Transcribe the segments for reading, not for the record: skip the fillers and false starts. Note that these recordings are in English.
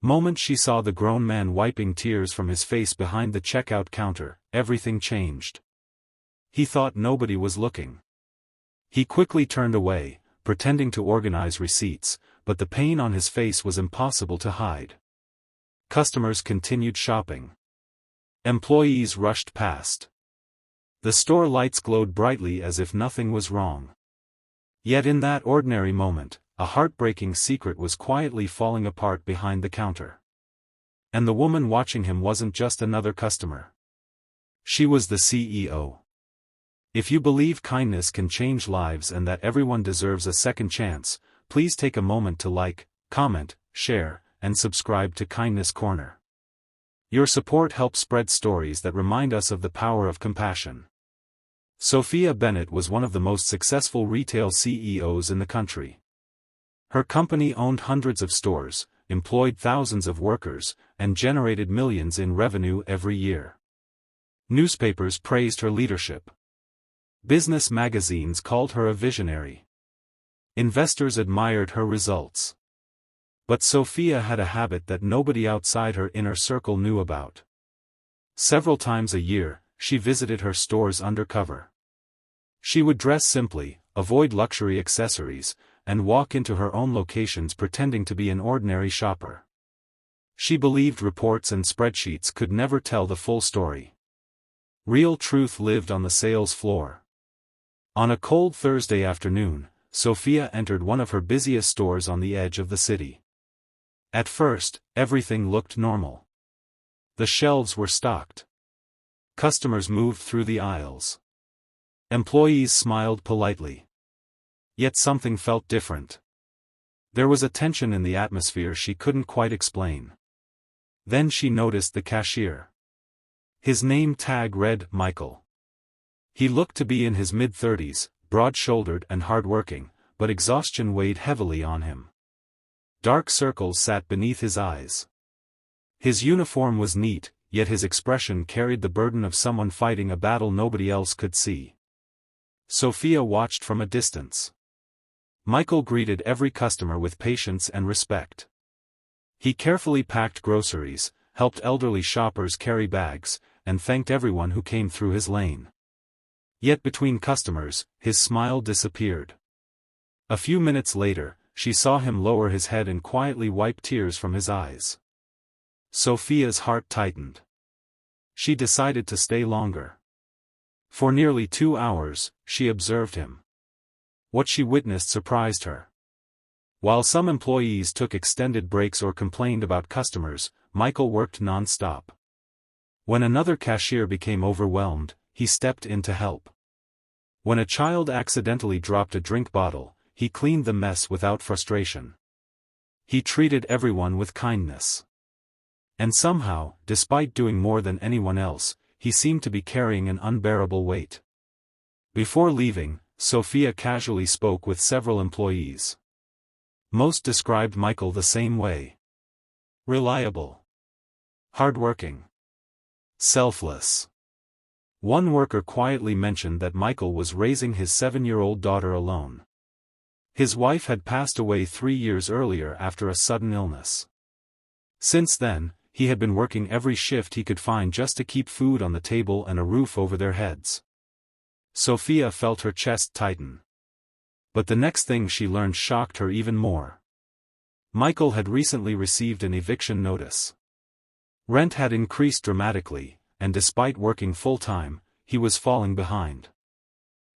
Moment she saw the grown man wiping tears from his face behind the checkout counter, everything changed. He thought nobody was looking. He quickly turned away, pretending to organize receipts, but the pain on his face was impossible to hide. Customers continued shopping. Employees rushed past. The store lights glowed brightly as if nothing was wrong. Yet in that ordinary moment, a heartbreaking secret was quietly falling apart behind the counter. And the woman watching him wasn't just another customer. She was the CEO. If you believe kindness can change lives and that everyone deserves a second chance, please take a moment to like, comment, share, and subscribe to Kindness Corner. Your support helps spread stories that remind us of the power of compassion. Sophia Bennett was one of the most successful retail CEOs in the country. Her company owned hundreds of stores, employed thousands of workers, and generated millions in revenue every year. Newspapers praised her leadership. Business magazines called her a visionary. Investors admired her results. But Sophia had a habit that nobody outside her inner circle knew about. Several times a year, she visited her stores undercover. She would dress simply, avoid luxury accessories, and walk into her own locations pretending to be an ordinary shopper. She believed reports and spreadsheets could never tell the full story. Real truth lived on the sales floor. On a cold Thursday afternoon, Sophia entered one of her busiest stores on the edge of the city. At first, everything looked normal. The shelves were stocked. Customers moved through the aisles. Employees smiled politely. Yet something felt different. There was a tension in the atmosphere she couldn't quite explain. Then she noticed the cashier. His name tag read Michael. He looked to be in his mid-30s, broad-shouldered and hardworking, but exhaustion weighed heavily on him. Dark circles sat beneath his eyes. His uniform was neat, yet his expression carried the burden of someone fighting a battle nobody else could see. Sophia watched from a distance. Michael greeted every customer with patience and respect. He carefully packed groceries, helped elderly shoppers carry bags, and thanked everyone who came through his lane. Yet between customers, his smile disappeared. A few minutes later, she saw him lower his head and quietly wipe tears from his eyes. Sophia's heart tightened. She decided to stay longer. For nearly 2 hours, she observed him. What she witnessed surprised her. While some employees took extended breaks or complained about customers, Michael worked non-stop. When another cashier became overwhelmed, he stepped in to help. When a child accidentally dropped a drink bottle, he cleaned the mess without frustration. He treated everyone with kindness. And somehow, despite doing more than anyone else, he seemed to be carrying an unbearable weight. Before leaving, Sophia casually spoke with several employees. Most described Michael the same way. Reliable. Hardworking. Selfless. One worker quietly mentioned that Michael was raising his 7-year-old daughter alone. His wife had passed away 3 years earlier after a sudden illness. Since then, he had been working every shift he could find just to keep food on the table and a roof over their heads. Sophia felt her chest tighten. But the next thing she learned shocked her even more. Michael had recently received an eviction notice. Rent had increased dramatically, and despite working full-time, he was falling behind.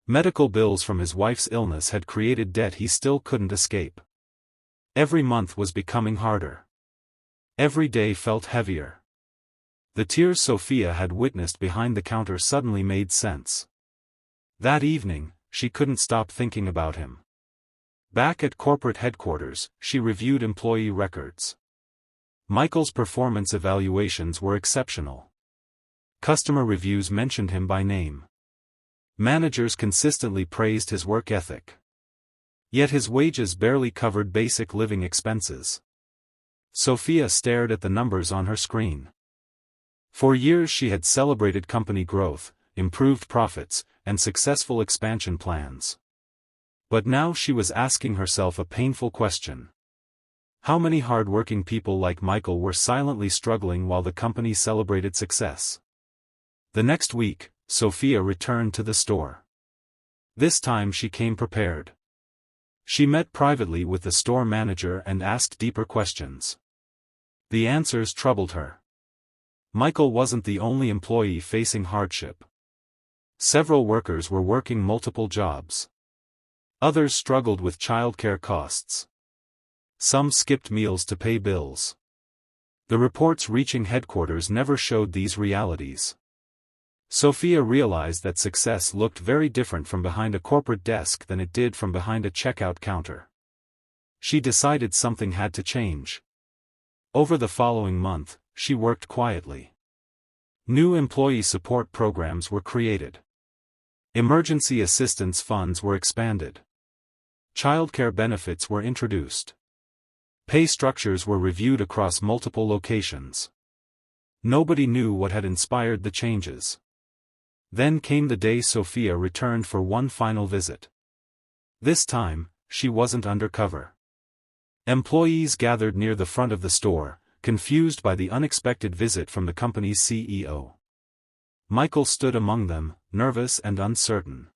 Medical bills from his wife's illness had created debt he still couldn't escape. Every month was becoming harder. Every day felt heavier. The tears Sophia had witnessed behind the counter suddenly made sense. That evening, she couldn't stop thinking about him. Back at corporate headquarters, she reviewed employee records. Michael's performance evaluations were exceptional. Customer reviews mentioned him by name. Managers consistently praised his work ethic. Yet his wages barely covered basic living expenses. Sophia stared at the numbers on her screen. For years she had celebrated company growth, improved profits, and successful expansion plans. But now she was asking herself a painful question. How many hardworking people like Michael were silently struggling while the company celebrated success? The next week, Sophia returned to the store. This time she came prepared. She met privately with the store manager and asked deeper questions. The answers troubled her. Michael wasn't the only employee facing hardship. Several workers were working multiple jobs. Others struggled with childcare costs. Some skipped meals to pay bills. The reports reaching headquarters never showed these realities. Sophia realized that success looked very different from behind a corporate desk than it did from behind a checkout counter. She decided something had to change. Over the following month, she worked quietly. New employee support programs were created. Emergency assistance funds were expanded. Childcare benefits were introduced. Pay structures were reviewed across multiple locations. Nobody knew what had inspired the changes. Then came the day Sophia returned for one final visit. This time, she wasn't undercover. Employees gathered near the front of the store, confused by the unexpected visit from the company's CEO. Michael stood among them, nervous and uncertain.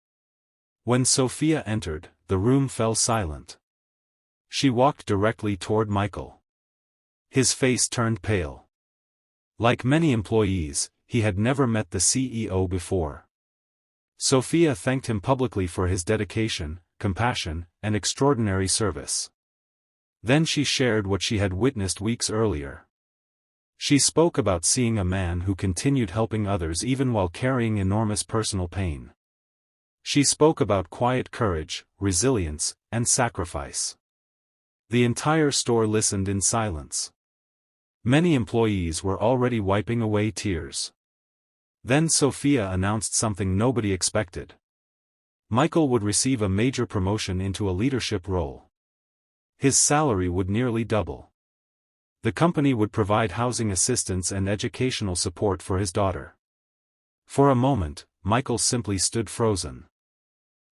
When Sophia entered, the room fell silent. She walked directly toward Michael. His face turned pale. Like many employees, he had never met the CEO before. Sophia thanked him publicly for his dedication, compassion, and extraordinary service. Then she shared what she had witnessed weeks earlier. She spoke about seeing a man who continued helping others even while carrying enormous personal pain. She spoke about quiet courage, resilience, and sacrifice. The entire store listened in silence. Many employees were already wiping away tears. Then Sophia announced something nobody expected. Michael would receive a major promotion into a leadership role. His salary would nearly double. The company would provide housing assistance and educational support for his daughter. For a moment, Michael simply stood frozen.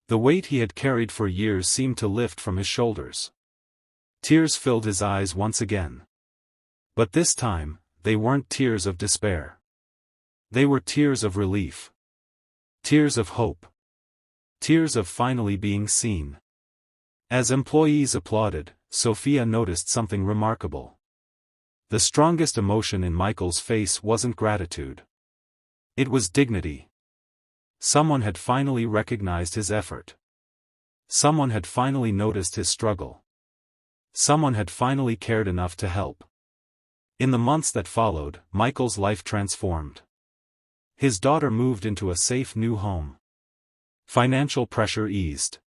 The weight he had carried for years seemed to lift from his shoulders. Tears filled his eyes once again. But this time, they weren't tears of despair. They were tears of relief. Tears of hope. Tears of finally being seen. As employees applauded, Sophia noticed something remarkable. The strongest emotion in Michael's face wasn't gratitude. It was dignity. Someone had finally recognized his effort. Someone had finally noticed his struggle. Someone had finally cared enough to help. In the months that followed, Michael's life transformed. His daughter moved into a safe new home. Financial pressure eased.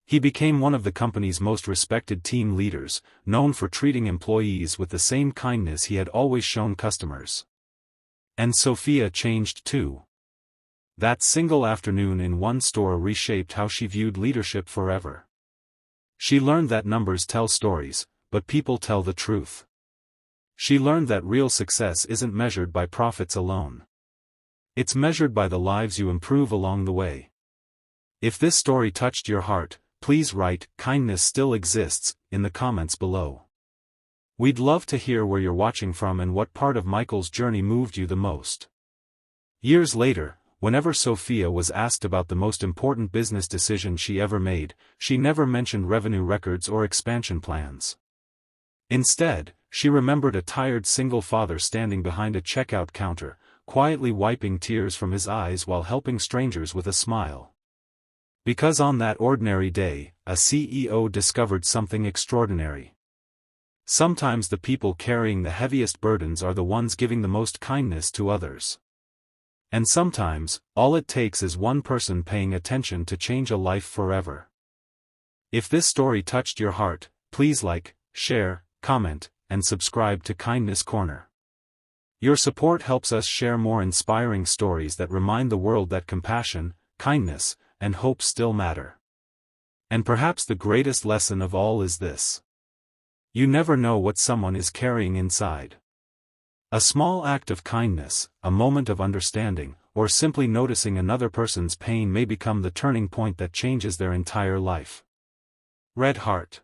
He became one of the company's most respected team leaders, known for treating employees with the same kindness he had always shown customers. And Sophia changed too. That single afternoon in one store reshaped how she viewed leadership forever. She learned that numbers tell stories, but people tell the truth. She learned that real success isn't measured by profits alone. It's measured by the lives you improve along the way. If this story touched your heart, please write "Kindness still exists" in the comments below. We'd love to hear where you're watching from and what part of Michael's journey moved you the most. Years later, whenever Sophia was asked about the most important business decision she ever made, she never mentioned revenue records or expansion plans. Instead, she remembered a tired single father standing behind a checkout counter, quietly wiping tears from his eyes while helping strangers with a smile. Because on that ordinary day, a CEO discovered something extraordinary. Sometimes the people carrying the heaviest burdens are the ones giving the most kindness to others. And sometimes, all it takes is one person paying attention to change a life forever. If this story touched your heart, please like, share, comment, and subscribe to Kindness Corner. Your support helps us share more inspiring stories that remind the world that compassion, kindness, and hope still matter. And perhaps the greatest lesson of all is this: you never know what someone is carrying inside. A small act of kindness, a moment of understanding, or simply noticing another person's pain may become the turning point that changes their entire life. Red Heart.